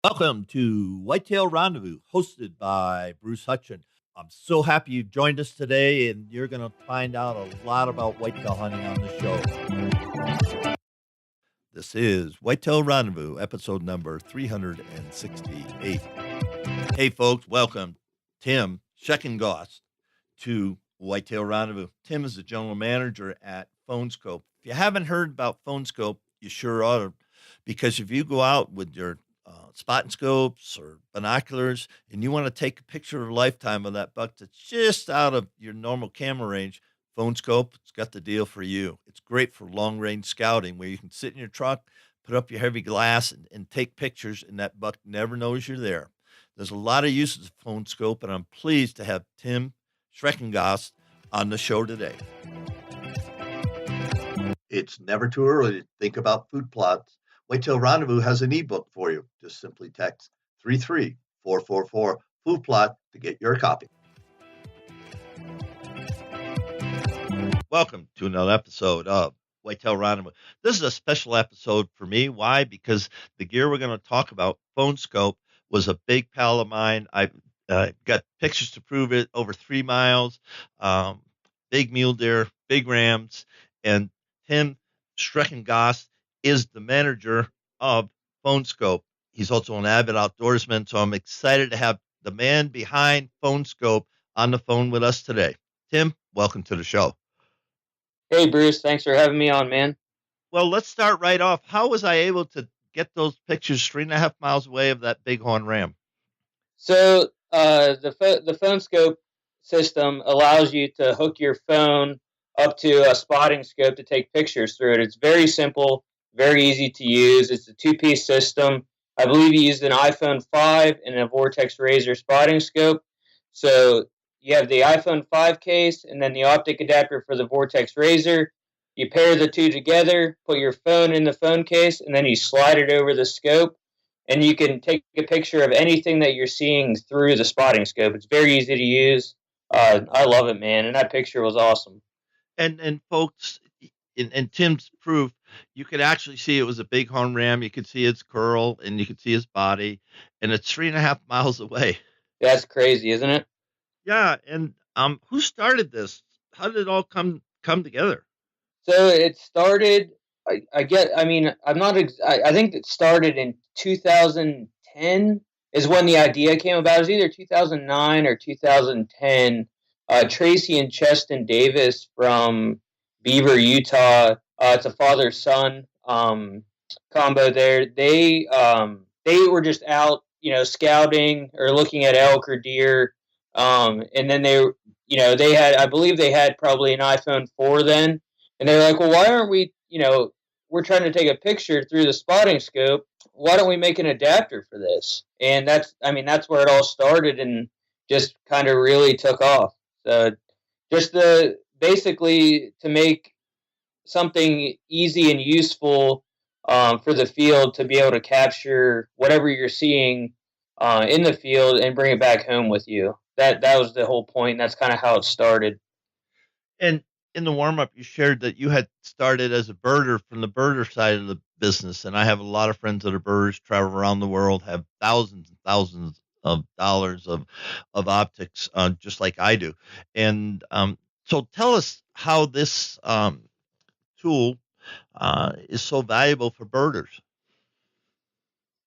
Welcome to Whitetail Rendezvous, hosted by Bruce Hutchin. I'm so happy you've joined us today, and you're going to find out a lot about whitetail hunting on the show. This is Whitetail Rendezvous, episode number 368. Hey, folks, welcome Tim Schreckengost to Whitetail Rendezvous. Tim is the general manager at Phone Skope. If you haven't heard about Phone Skope, you sure ought to, because if you go out with your spotting scopes or binoculars and you want to take a picture of a lifetime of that buck that's just out of your normal camera range, Phone Skope, it's got the deal for you. It's great for long range scouting where you can sit in your truck, put up your heavy glass and take pictures, and that buck never knows you're there. There's a lot of uses of Phone Skope, and I'm pleased to have Tim Schreckengost on the show today. It's never too early to think about food plots. Whitetail Rendezvous has an ebook for you. Just simply text 33444 food plot to get your copy. Welcome to another episode of Whitetail Rendezvous. This is a special episode for me. Why? Because the gear we're going to talk about, Phone Skope, was a big pal of mine. I got pictures to prove it, over 3 miles, big mule deer, big rams, and Tim Schreckengost is the manager of Phone Skope. He's also an avid outdoorsman, so I'm excited to have the man behind Phone Skope on the phone with us today. Tim, welcome to the show. Hey, Bruce. Thanks for having me on, man. Well, let's start right off. How was I able to get those pictures 3.5 miles away of that bighorn ram? So the Phone Skope system allows you to hook your phone up to a spotting scope to take pictures through it. It's very simple, very easy to use. It's a 2-piece system. I believe you used an iPhone 5 and a Vortex Razor spotting scope. So you have the iPhone 5 case and then the optic adapter for the Vortex Razor. You pair the two together, put your phone in the phone case, and then you slide it over the scope, and you can take a picture of anything that you're seeing through the spotting scope. It's very easy to use. I love it, man, and that picture was awesome. And folks, in Tim's proof, you could actually see it was a bighorn ram. You could see its curl, and you could see his body, and it's 3.5 miles away. That's crazy, isn't it? Yeah, and who started this? How did it all come together? So it started. I think it started in 2010 is when the idea came about. It was either 2009 or 2010. Tracy and Cheston Davis from Beaver, Utah. It's a father-son combo there. They were just out, scouting or looking at elk or deer. And then they had, I believe they had probably an iPhone 4 then. And they're like, well, why aren't we, we're trying to take a picture through the spotting scope. Why don't we make an adapter for this? And that's where it all started and just kind of really took off. So just basically to make something easy and useful for the field to be able to capture whatever you're seeing in the field and bring it back home with you. That was the whole point. That's kind of how it started. And in the warm-up, you shared that you had started as a birder from the birder side of the business, and I have a lot of friends that are birders, travel around the world, have thousands and thousands of dollars of optics, just like I do. And so tell us how this tool is so valuable for birders.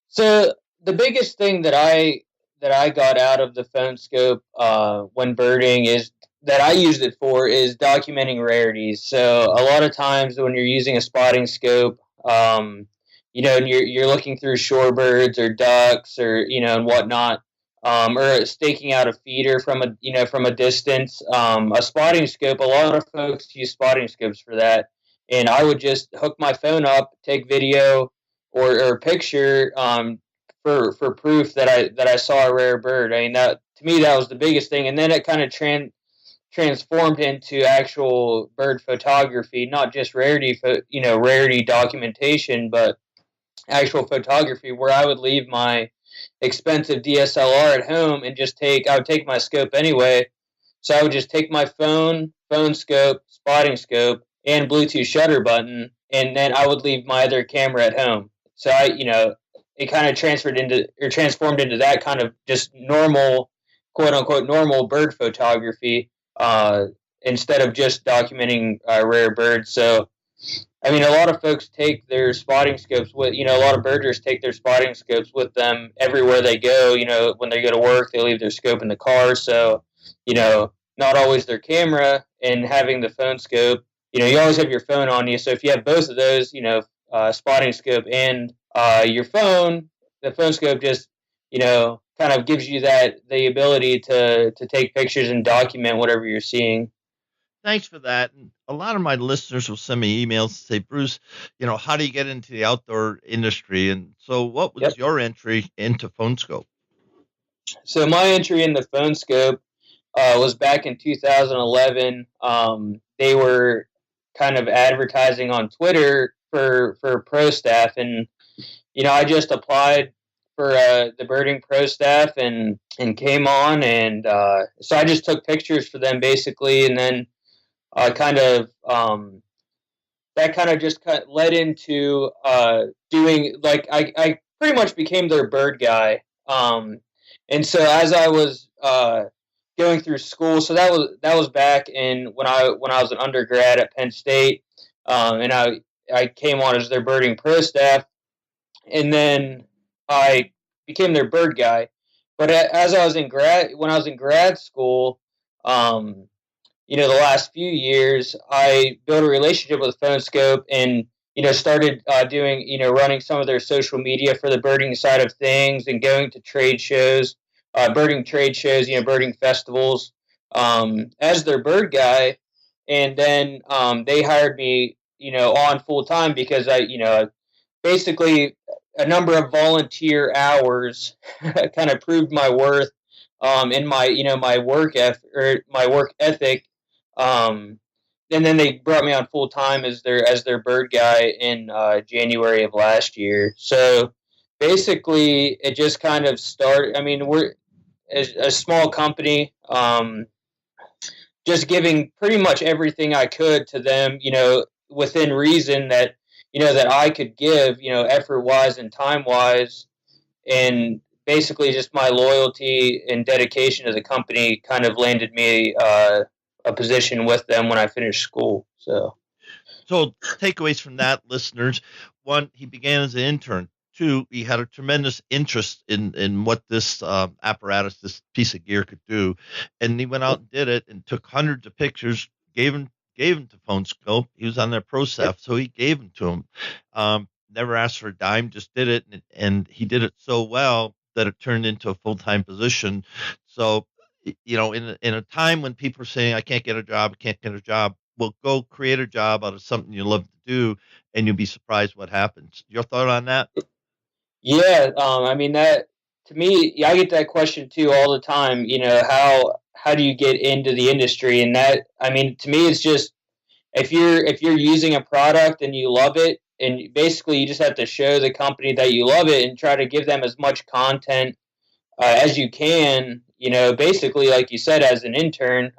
So the biggest thing that I got out of the Phone Skope when birding is that I used it for is documenting rarities. So a lot of times when you're using a spotting scope, and you're looking through shorebirds or ducks or and whatnot, or staking out a feeder from a distance. A spotting scope. A lot of folks use spotting scopes for that, and I would just hook my phone up, take video or picture for proof that I saw a rare bird. I mean, that to me that was the biggest thing, and then it kind of transformed into actual bird photography, not just rarity documentation, but actual photography, where I would leave my expensive DSLR at home and I would take my scope anyway. So I would just take my phone scope, spotting scope, and Bluetooth shutter button, and then I would leave my other camera at home. So it kind of transformed into that kind of just normal, quote unquote, normal bird photography, instead of just documenting rare birds. So, I mean, a lot of folks take their spotting scopes with, a lot of birders take their spotting scopes with them everywhere they go. When they go to work, they leave their scope in the car. So, not always their camera, and having the phone scope, you always have your phone on you. So if you have both of those, spotting scope and your phone, the phone scope just, kind of gives you the ability to take pictures and document whatever you're seeing. Thanks for that. And a lot of my listeners will send me emails and say, Bruce, how do you get into the outdoor industry? And so what was your entry into Phone Skope? So my entry in the Phone Skope was back in 2011. They were kind of advertising on Twitter for pro staff, and I just applied for the birding pro staff and came on, and so I just took pictures for them basically, and then that kind of just led into doing, like, I pretty much became their bird guy, and so as I was going through school, so that was back in when I was an undergrad at Penn State, and I came on as their birding pro staff, and then I became their bird guy. But as I was when I was in grad school, the last few years, I built a relationship with Phone Skope, and started doing, running some of their social media for the birding side of things, and going to trade shows, birding trade shows, birding festivals, as their bird guy. And then they hired me, on full time, because I basically a number of volunteer hours kind of proved my worth, in my my work ethic. And then they brought me on full time as their bird guy in January of last year. So basically, it just kind of started. I mean, we're a small company, just giving pretty much everything I could to them, within reason, that that I could give, effort wise and time wise, and basically just my loyalty and dedication to the company kind of landed me a position with them when I finished school. So Takeaways from that, listeners: one, he began as an intern. Two, he had a tremendous interest in what this apparatus, this piece of gear, could do, and he went out and did it and took hundreds of pictures, gave them to Phone Skope. He was on their pro staff, so he gave them to him. Never asked for a dime, just did it, and he did it so well that it turned into a full-time position. So, in a time when people are saying, I can't get a job, well, go create a job out of something you love to do, and you'll be surprised what happens. Your thought on that? Yeah, I mean, that, to me, I get that question too all the time. How do you get into the industry? And that, I mean, to me, it's just, if you're using a product and you love it, and basically you just have to show the company that you love it and try to give them as much content as you can. Basically, like you said, as an intern,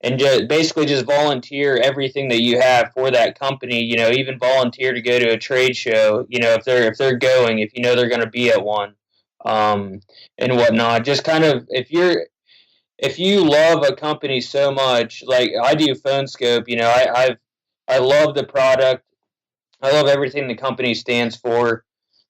and basically just volunteer everything that you have for that company. Even volunteer to go to a trade show. If they're going, if they're going to be at one, and whatnot. Just kind of, if you love a company so much, like I do, Phone Skope, I love the product. I love everything the company stands for,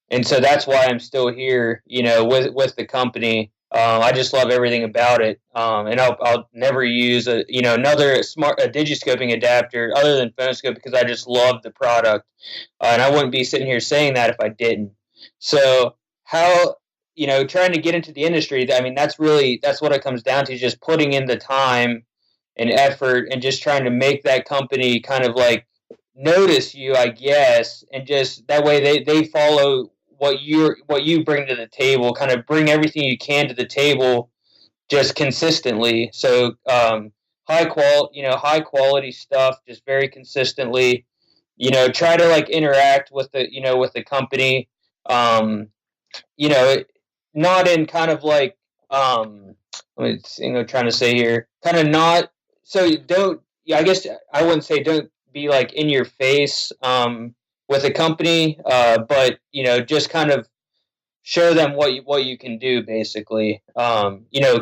and so that's why I'm still here. With the company. I just love everything about it, and I'll never use another a digiscoping adapter other than Phone Skope, because I just love the product, and I wouldn't be sitting here saying that if I didn't. So how trying to get into the industry, I mean, that's what it comes down to, just putting in the time and effort, and just trying to make that company kind of like notice you, I guess, and just that way they follow what you bring to the table, kind of bring everything you can to the table, just consistently. So high quality stuff, just very consistently. Try to like interact with the company. Not in kind of like trying to say here, kind of not, so don't. Yeah, I guess I wouldn't say don't be like in your face. with a company, but just kind of show them what you can do, basically,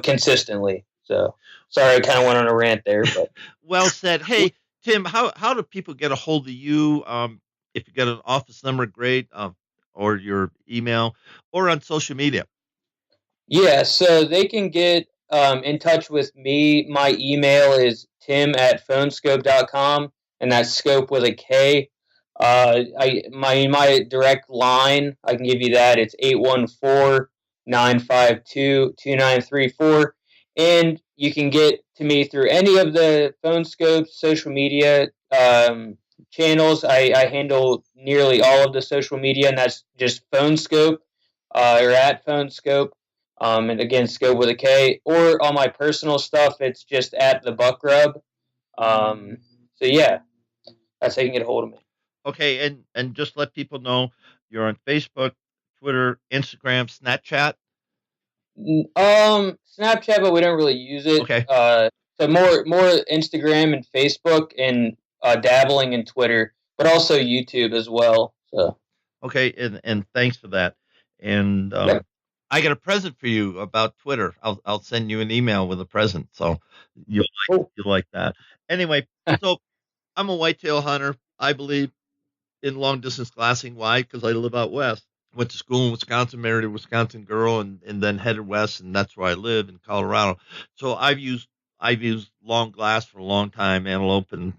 consistently. So sorry, I kind of went on a rant there, but Well said. Hey, Tim, how do people get a hold of you? If you got an office number, great, or your email, or on social media. yeah, so they can get in touch with me. My email is tim@phoneskope.com, and that's scope with a K. My direct line, I can give you that. It's 814-952-2934. And you can get to me through any of the Phone Skope social media channels. I handle nearly all of the social media, and that's just Phone Skope, or at Phone Skope. And again, Skope with a K. Or on my personal stuff, it's just at the Buck Rub. So yeah, that's how you can get a hold of me. Okay, and just let people know you're on Facebook, Twitter, Instagram, Snapchat. Snapchat, but we don't really use it. Okay. So more Instagram and Facebook, and dabbling in Twitter, but also YouTube as well. So Okay, and thanks for that. And yep. I got a present for you about Twitter. I'll send you an email with a present, so you'll like that. Anyway, so I'm a whitetail hunter. I believe in long distance glassing. Why? Because I live out west. Went to school in Wisconsin, married a Wisconsin girl, and then headed west, and that's where I live in Colorado. So I've used long glass for a long time, antelope, and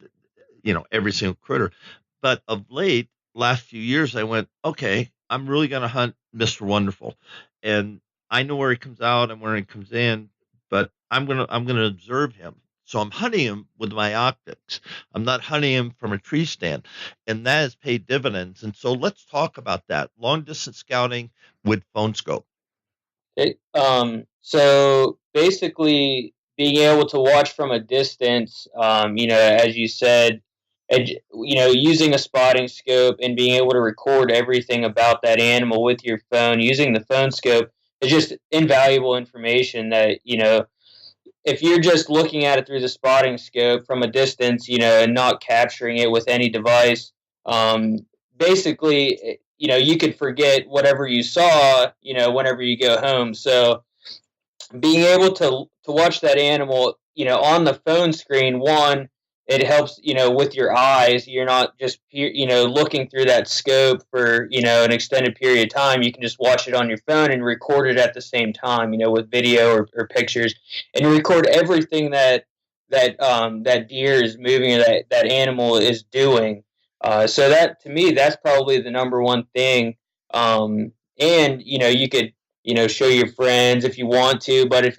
every single critter. But of late, last few years, I went, okay, I'm really going to hunt Mr. Wonderful, and I know where he comes out and where he comes in, but I'm gonna observe him. So I'm hunting him with my optics. I'm not hunting him from a tree stand, and that has paid dividends. And so let's talk about that long distance scouting with Phone Skope. So basically, being able to watch from a distance, as you said, using a spotting scope and being able to record everything about that animal with your phone, using the Phone Skope, is just invaluable information that, if you're just looking at it through the spotting scope from a distance, and not capturing it with any device, basically, you could forget whatever you saw, whenever you go home. So being able to watch that animal, on the phone screen, one, it helps, with your eyes. You're not just, looking through that scope for, an extended period of time. You can just watch it on your phone and record it at the same time, with video or pictures, and record everything that deer is moving, or that animal is doing. So that, to me, that's probably the number one thing. And, you could, show your friends if you want to, but if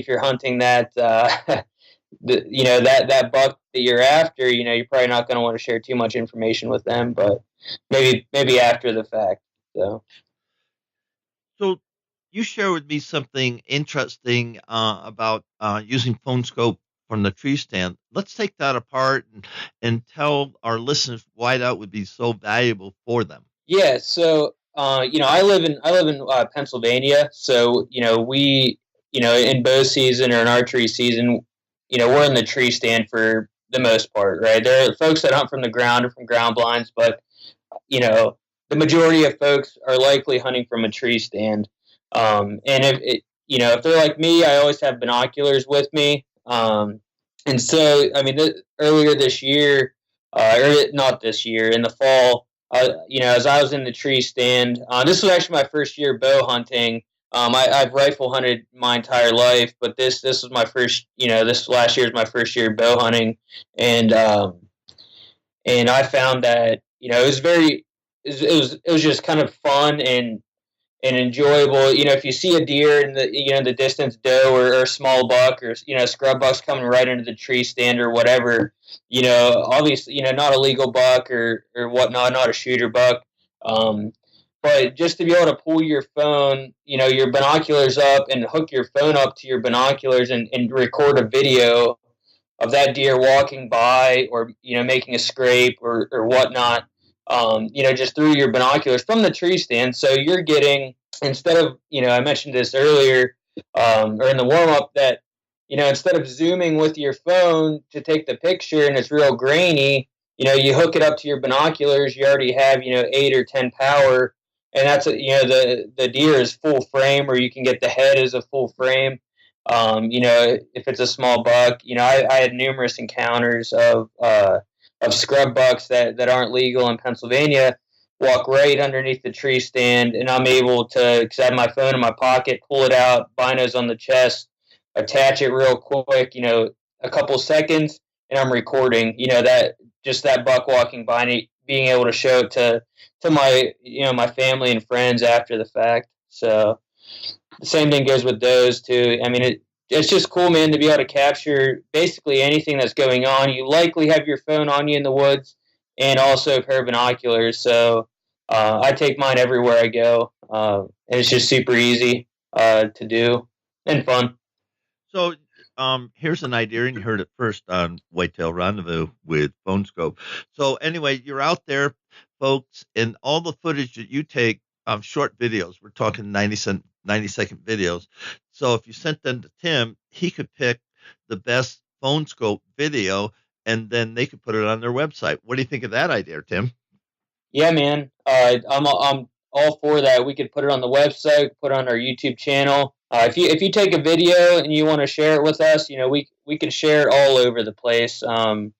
you're hunting that, that buck that you're after, you're probably not going to want to share too much information with them, but maybe after the fact. So You share with me something interesting about using Phone Skope from the tree stand. Let's take that apart and tell our listeners why that would be so valuable for them. Yeah. So, I live in Pennsylvania. So, we, in bow season or in archery season, we're in the tree stand for the most part, right? There are folks that hunt from the ground or from ground blinds, but, the majority of folks are likely hunting from a tree stand. And if they're like me, I always have binoculars with me. And so, I mean, earlier this year, or not this year, in the fall, as I was in the tree stand, this was actually my first year bow hunting. I've rifle hunted my entire life, but this was my first. This last year is my first year bow hunting, and I found that it was it was just kind of fun and enjoyable. If you see a deer in the distance, doe or small buck, or scrub bucks coming right into the tree stand or whatever, obviously, not a legal buck or whatnot, not a shooter buck. But just to be able to pull your phone, your binoculars up, and hook your phone up to your binoculars and record a video of that deer walking by, or making a scrape or whatnot, just through your binoculars from the tree stand. So you're getting, instead of, I mentioned this earlier, or in the warm up, that instead of zooming with your phone to take the picture and it's real grainy, you hook it up to your binoculars, you already have 8 or 10 power, and that's the deer is full frame, or you can get the head as a full frame. If it's a small buck, I had numerous encounters of scrub bucks that aren't legal in Pennsylvania, walk right underneath the tree stand, and I'm able to, because I have my phone in my pocket, pull it out, binos on the chest, attach it real quick, a couple seconds, and I'm recording. That buck walking by, being able to show it to my family and friends after the fact. So the same thing goes with those too. I mean, it's just cool, man, to be able to capture basically anything that's going on. You likely have your phone on you in the woods, and also a pair of binoculars. So I take mine everywhere I go, and it's just super easy to do and fun. So here's an idea, and you heard it first on Whitetail Rendezvous with Phone Skope. So anyway, you're out there, folks, and all the footage that you take, short videos, we're talking 90-second videos. So if you sent them to Tim, he could pick the best Phone Skope video, and then they could put it on their website. What do you think of that idea, Tim? Yeah, man. I'm all for that. We could put it on the website, put it on our YouTube channel. If you take a video and you want to share it with us, we can share it all over the place. Not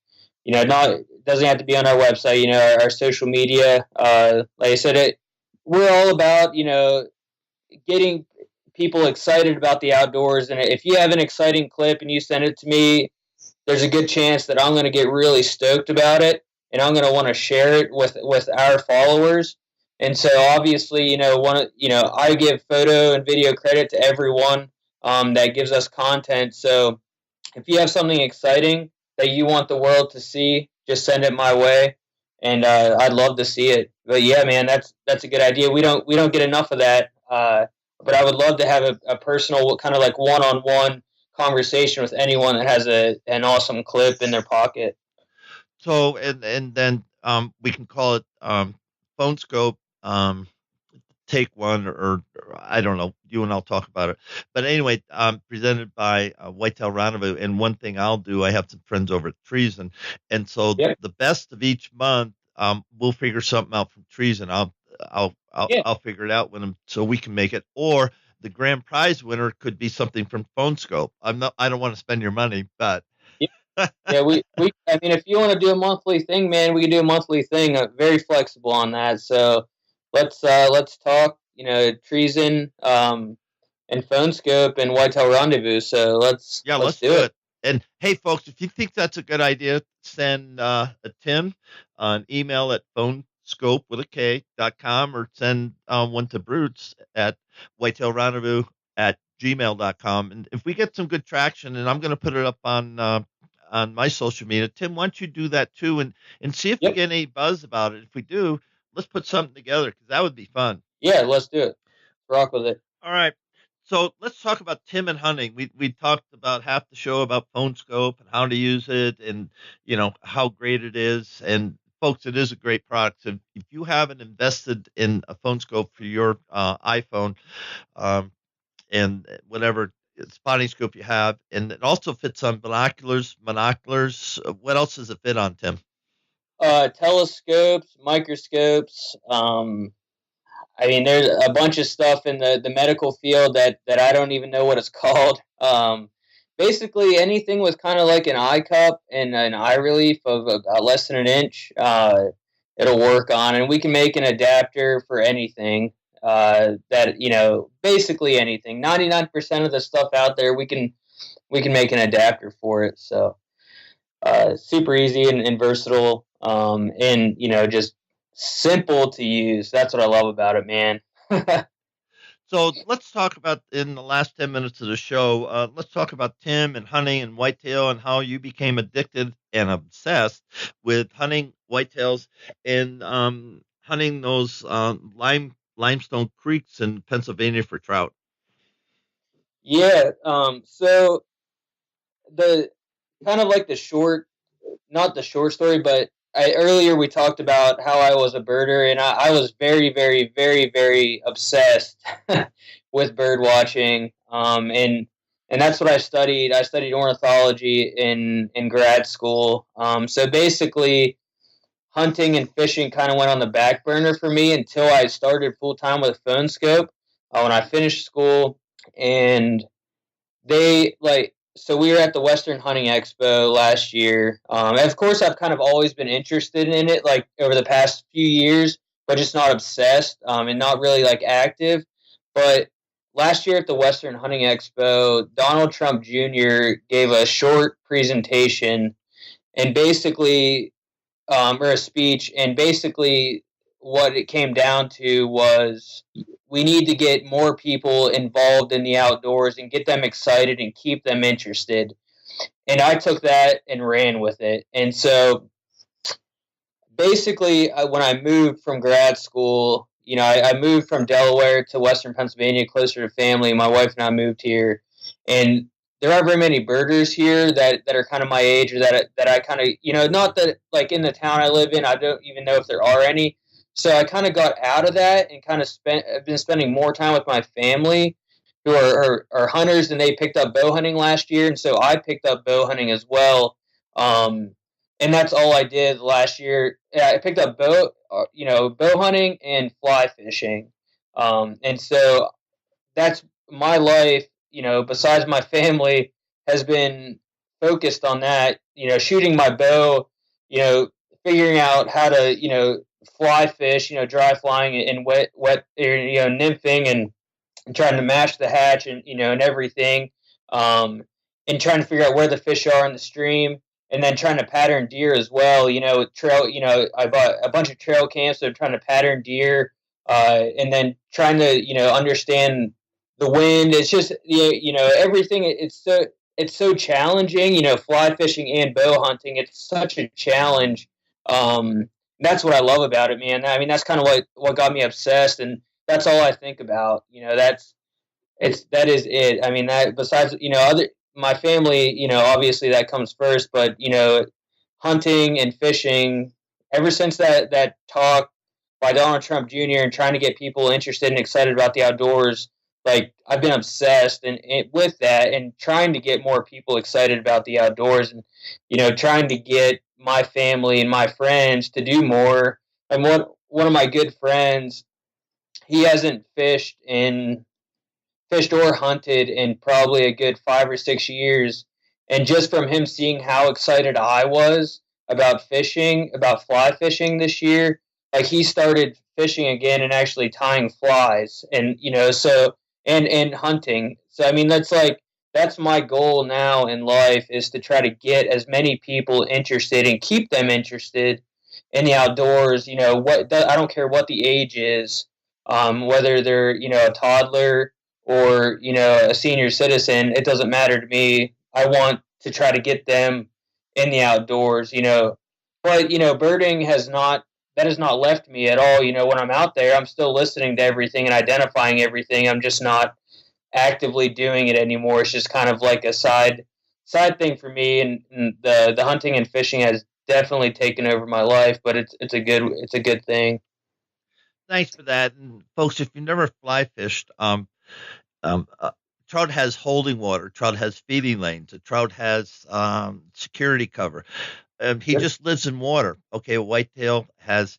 it doesn't have to be on our website. Our social media. Like I said, we're all about getting people excited about the outdoors. And if you have an exciting clip and you send it to me, there's a good chance that I'm going to get really stoked about it, and I'm going to want to share it with our followers. And so obviously, I give photo and video credit to everyone that gives us content. So if you have something exciting that you want the world to see, just send it my way, and I'd love to see it. But yeah, man, that's a good idea. We don't get enough of that, but I would love to have a personal kind of like one-on-one conversation with anyone that has an awesome clip in their pocket. So and then we can call it Phone Skope. Take one, or I don't know. You and I'll talk about it. But anyway, presented by Whitetail Rendezvous. And one thing I'll do, I have some friends over at Treason, and so the best of each month, we'll figure something out from Treason. I'll figure it out with them so we can make it. Or the grand prize winner could be something from Phone Skope. I don't want to spend your money, but yeah, we. I mean, if you want to do a monthly thing, man, we can do a monthly thing. Very flexible on that. So let's talk. Treason, and Phone Skope and Whitetail Rendezvous. So let's do it. And hey, folks, if you think that's a good idea, send a Tim an email at phoneskope.com, or send one to Brutes at whitetailrendezvous@gmail.com. And if we get some good traction, and I'm going to put it up on my social media, Tim, why don't you do that too, and see if we get any buzz about it. If we do, let's put something together, because that would be fun. Yeah, let's do it. Rock with it. All right. So let's talk about Tim and hunting. We talked about half the show about Phone Skope and how to use it, and how great it is. And folks, it is a great product. So if you haven't invested in a Phone Skope for your iPhone, and whatever spotting scope you have, and it also fits on binoculars. What else does it fit on, Tim? Telescopes, microscopes. I mean, there's a bunch of stuff in the medical field that I don't even know what it's called. Basically, anything with kind of like an eye cup and an eye relief of about less than an inch, it'll work on. And we can make an adapter for anything. Basically anything. 99% of the stuff out there, we can make an adapter for it. So super easy and versatile, and just simple to use. That's what I love about it, man. So let's talk about, in the last 10 minutes of the show, let's talk about Tim and hunting and whitetail, and how you became addicted and obsessed with hunting whitetails and hunting those limestone creeks in Pennsylvania for trout. Yeah. So the kind of like not the short story, but earlier we talked about how I was a birder, and I was very, very, very, very obsessed with bird watching. And that's what I studied. I studied ornithology in grad school. So basically, hunting and fishing kind of went on the back burner for me until I started full time with Phone Skope when I finished school. And they so we were at the Western Hunting Expo last year. Of course, I've kind of always been interested in it, like over the past few years, but just not obsessed and not really like active. But last year at the Western Hunting Expo, Donald Trump Jr. gave a short presentation and basically, or a speech, and basically what it came down to was we need to get more people involved in the outdoors and get them excited and keep them interested. And I took that and ran with it. And so basically, when I moved from grad school, I moved from Delaware to Western Pennsylvania, closer to family. My wife and I moved here, and there aren't very many birders here that are kind of my age, or that I kind of, not that like in the town I live in, I don't even know if there are any. So I kind of got out of that and kind of I've been spending more time with my family, who are hunters, and they picked up bow hunting last year, and so I picked up bow hunting as well. And that's all I did last year. Yeah, I picked up bow hunting and fly fishing, and so that's my life. Besides my family, has been focused on that. Shooting my bow. Figuring out how to fly fish. Dry flying and wet nymphing and trying to match the hatch and everything, and trying to figure out where the fish are in the stream, and then trying to pattern deer as well. Trail. I bought a bunch of trail cams, so I'm trying to pattern deer, and then trying to understand the wind. It's just everything. It's so challenging. Fly fishing and bow hunting. It's such a challenge. That's what I love about it, man. I mean, that's kind of what got me obsessed, and that's all I think about. That is it. I mean, that besides, my family, obviously that comes first, but, hunting and fishing, ever since that talk by Donald Trump Jr. and trying to get people interested and excited about the outdoors, like I've been obsessed and with that, and trying to get more people excited about the outdoors, and, trying to get my family and my friends to do more. And one of my good friends, he hasn't fished or hunted in probably a good 5 or 6 years. And just from him seeing how excited I was about fishing, about fly fishing this year, like he started fishing again and actually tying flies, and and hunting. So I mean, that's my goal now in life, is to try to get as many people interested and keep them interested in the outdoors. I don't care what the age is, whether they're a toddler or a senior citizen. It doesn't matter to me. I want to try to get them in the outdoors. But birding has not left me at all. When I'm out there, I'm still listening to everything and identifying everything. I'm just not actively doing it anymore. It's just kind of like a side thing for me, and the hunting and fishing has definitely taken over my life, but it's a good thing. Thanks for that. And folks, if you've never fly fished, trout has holding water, trout has feeding lanes, a trout has security cover. He just lives in water. Okay, a whitetail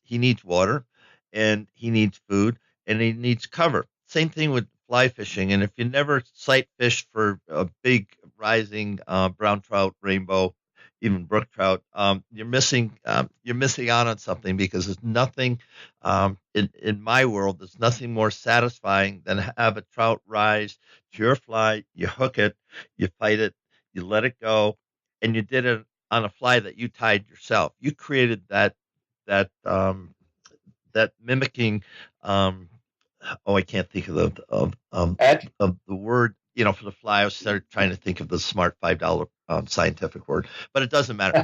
he needs water, and he needs food, and he needs cover. Same thing with fly fishing. And if you never sight fished for a big rising brown trout, rainbow, even brook trout, you're missing out on something, because there's nothing in my world, there's nothing more satisfying than have a trout rise to your fly. You hook it, you fight it, you let it go, and you did it on a fly that you tied yourself. You created that mimicking. I can't think of the word. For the fly, I was trying to think of the smart $5 scientific word, but it doesn't matter.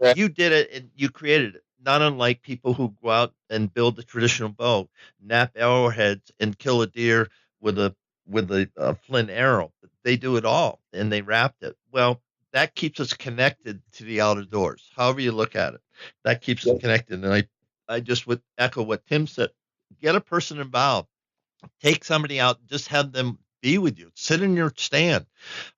Yeah. You did it, and you created it. Not unlike people who go out and build the traditional bow, nap arrowheads, and kill a deer with a flint arrow. They do it all, and they wrapped it. Well, that keeps us connected to the outdoors. However you look at it, that keeps us connected. And I just would echo what Tim said. Get a person involved. Take somebody out. Just have them be with you. Sit in your stand.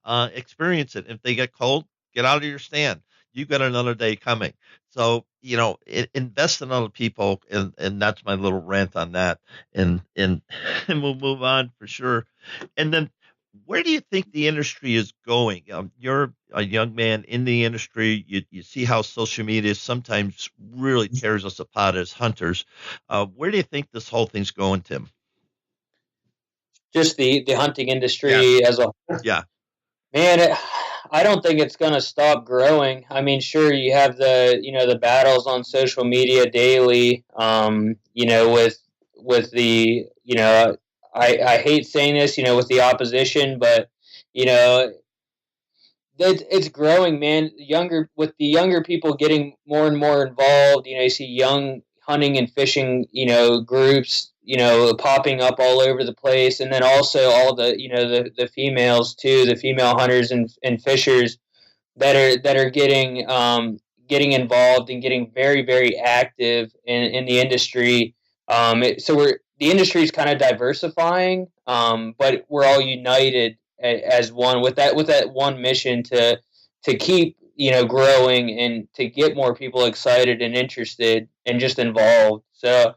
Experience it. If they get cold, get out of your stand. you got another day coming. So, invest in other people, and that's my little rant on that. And and we'll move on for sure. And then, where do you think the industry is going? You're a young man in the industry. You see how social media sometimes really tears us apart as hunters. Where do you think this whole thing's going, Tim? Just the hunting Yes. industry as a Yeah. man. I don't think it's going to stop growing. I mean, sure, you have the battles on social media daily. With the I hate saying this, with the opposition, but you know it's growing, man. With the younger people getting more and more involved, you see young hunting and fishing, groups, popping up all over the place, and then also all the females too, the female hunters and fishers that are getting involved and getting very very active in the industry. So the industry is kind of diversifying, but we're all united as one with that one mission to keep growing and to get more people excited and interested and just involved. So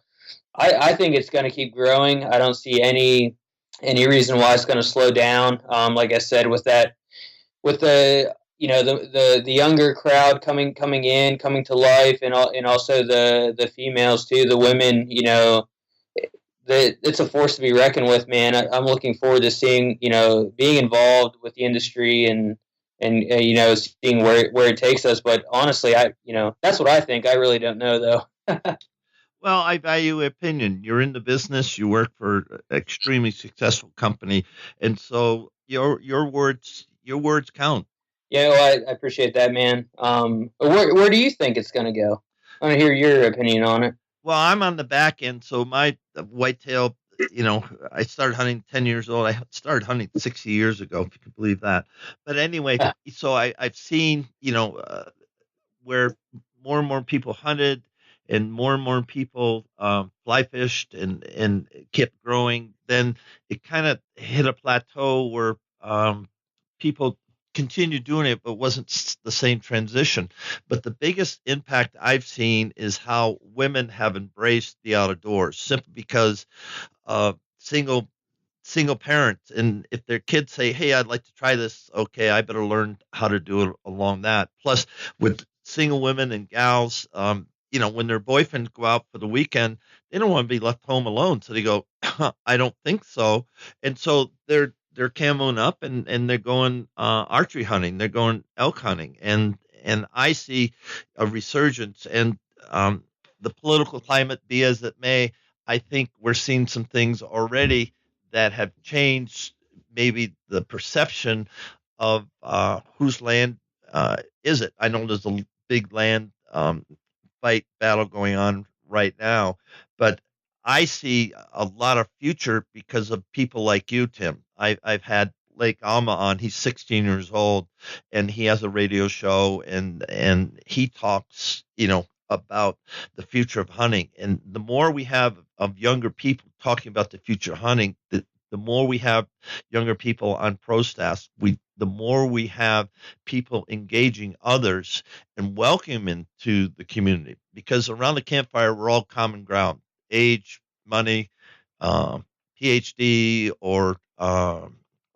I think it's going to keep growing. I don't see any reason why it's going to slow down. Like I said, with the younger crowd coming to life, and also the females too, the women, it's a force to be reckoned with, man. I'm looking forward to seeing, being involved with the industry and seeing where it takes us. But honestly, that's what I think. I really don't know though. Well, I value opinion. You're in the business. You work for an extremely successful company, and so your words count. Yeah, well, I appreciate that, man. Where do you think it's going to go? I want to hear your opinion on it. Well, I'm on the back end, so my whitetail. I started hunting 10 years old. I started hunting 60 years ago, if you can believe that. But anyway, so I've seen, where more and more people hunted and more people fly fished and kept growing. Then it kind of hit a plateau where people continued doing it, but wasn't the same transition. But the biggest impact I've seen is how women have embraced the outdoors simply because single parents, and if their kids say, hey, I'd like to try this, okay, I better learn how to do it along that. Plus, with single women and gals, when their boyfriends go out for the weekend, they don't want to be left home alone, so they go, I don't think so. And so they're camoing up, and they're going archery hunting, they're going elk hunting, and I see a resurgence. And the political climate be as it may, I think we're seeing some things already that have changed maybe the perception of whose land is it. I know there's a big land fight battle going on right now, but I see a lot of future because of people like you, Tim. I've had Lake Alma on. He's 16 years old, and he has a radio show, and he talks, about the future of hunting. And the more we have of younger people talking about the future of hunting, the more we have younger people on pro staffs, the more we have people engaging others and welcoming into the community. Because around the campfire, we're all common ground: age, money, um, PhD, or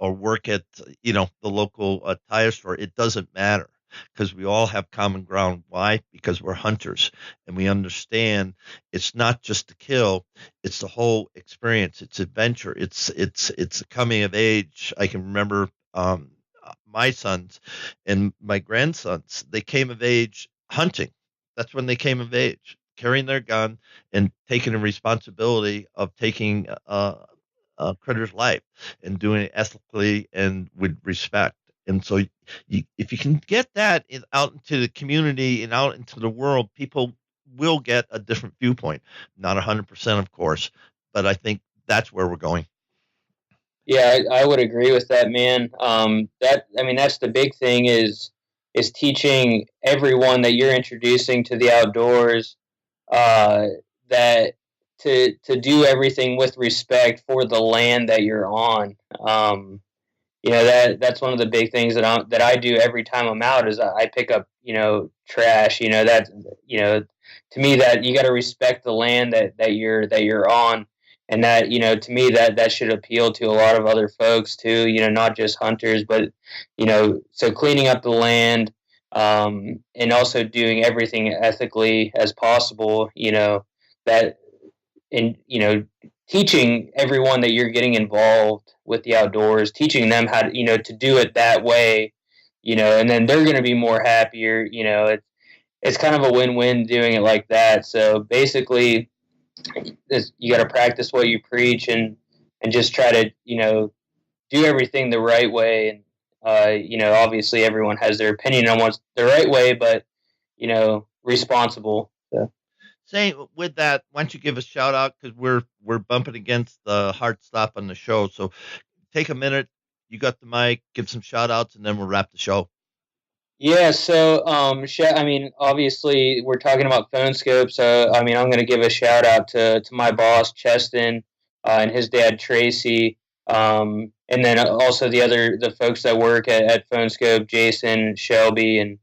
work at the local tire store. It doesn't matter because we all have common ground. Why? Because we're hunters and we understand it's not just the kill; it's the whole experience. It's adventure. It's a coming of age. I can remember my sons and my grandsons. They came of age hunting. That's when they came of age, carrying their gun and taking the responsibility of taking a critter's life and doing it ethically and with respect. And so, if you can get that out into the community and out into the world, people will get a different viewpoint. Not 100%, of course, but I think that's where we're going. Yeah, I would agree with that, man. That's the big thing is teaching everyone that you're introducing to the outdoors, that to do everything with respect for the land that you're on. That's one of the big things that I do every time I'm out is I pick up trash. That, to me, that you got to respect the land that you're on. And that, to me, that should appeal to a lot of other folks too, not just hunters, but, so cleaning up the land, and also doing everything ethically as possible, that, and, teaching everyone that you're getting involved with the outdoors, teaching them how to, to do it that way, and then they're going to be more happier, it's kind of a win-win doing it like that. So basically, you got to practice what you preach, and just try to do everything the right way. And obviously everyone has their opinion on what's the right way, but responsible. So. Saying with that, why don't you give a shout out, because we're bumping against the hard stop on the show. So take a minute. You got the mic. Give some shout outs, and then we'll wrap the show. Yeah, so obviously we're talking about Phone Skope, so I'm going to give a shout out to my boss Cheston, and his dad Tracy, and then also the folks that work at Phone Skope, Jason, Shelby, and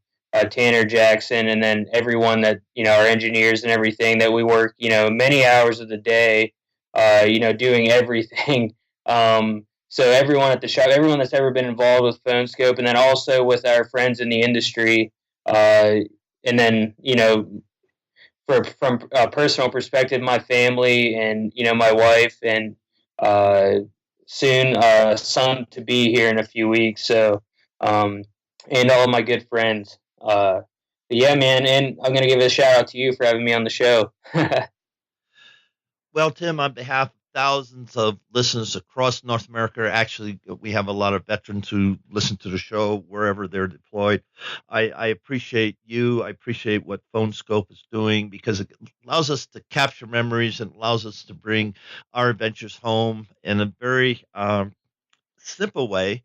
Tanner Jackson, and then everyone that our engineers and everything that we work many hours of the day, doing everything. So everyone at the shop, everyone that's ever been involved with Phone Skope, and then also with our friends in the industry, and then from a personal perspective, my family and my wife, and soon son to be here in a few weeks. So and all of my good friends. But yeah, man, and I'm gonna give a shout out to you for having me on the show. Well, Tim, on behalf of thousands of listeners across North America, actually, we have a lot of veterans who listen to the show wherever they're deployed. I appreciate you. I appreciate what Phone Skope is doing, because it allows us to capture memories and allows us to bring our adventures home in a very simple way.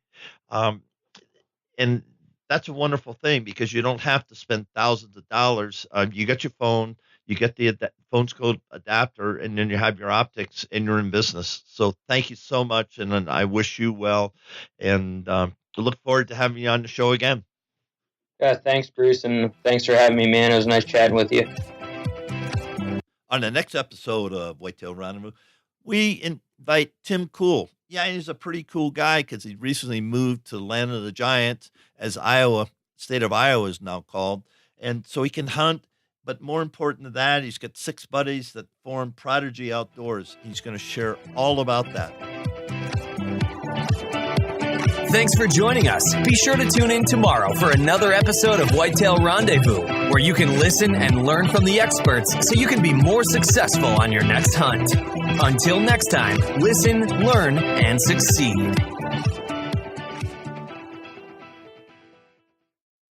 And that's a wonderful thing, because you don't have to spend thousands of dollars. You get your phone, you get the Phone Skope adapter, and then you have your optics, and you're in business. So thank you so much, and I wish you well, and I look forward to having you on the show again. Yeah, thanks, Bruce, and thanks for having me, man. It was nice chatting with you. On the next episode of Whitetail Rendezvous, we invite Tim Cool. Yeah, he's a pretty cool guy, because he recently moved to the land of the giants, as state of Iowa is now called. And so he can hunt, but more important than that, he's got 6 buddies that form Prodigy Outdoors. He's going to share all about that. Thanks for joining us. Be sure to tune in tomorrow for another episode of Whitetail Rendezvous, where you can listen and learn from the experts so you can be more successful on your next hunt. Until next time, listen, learn, and succeed.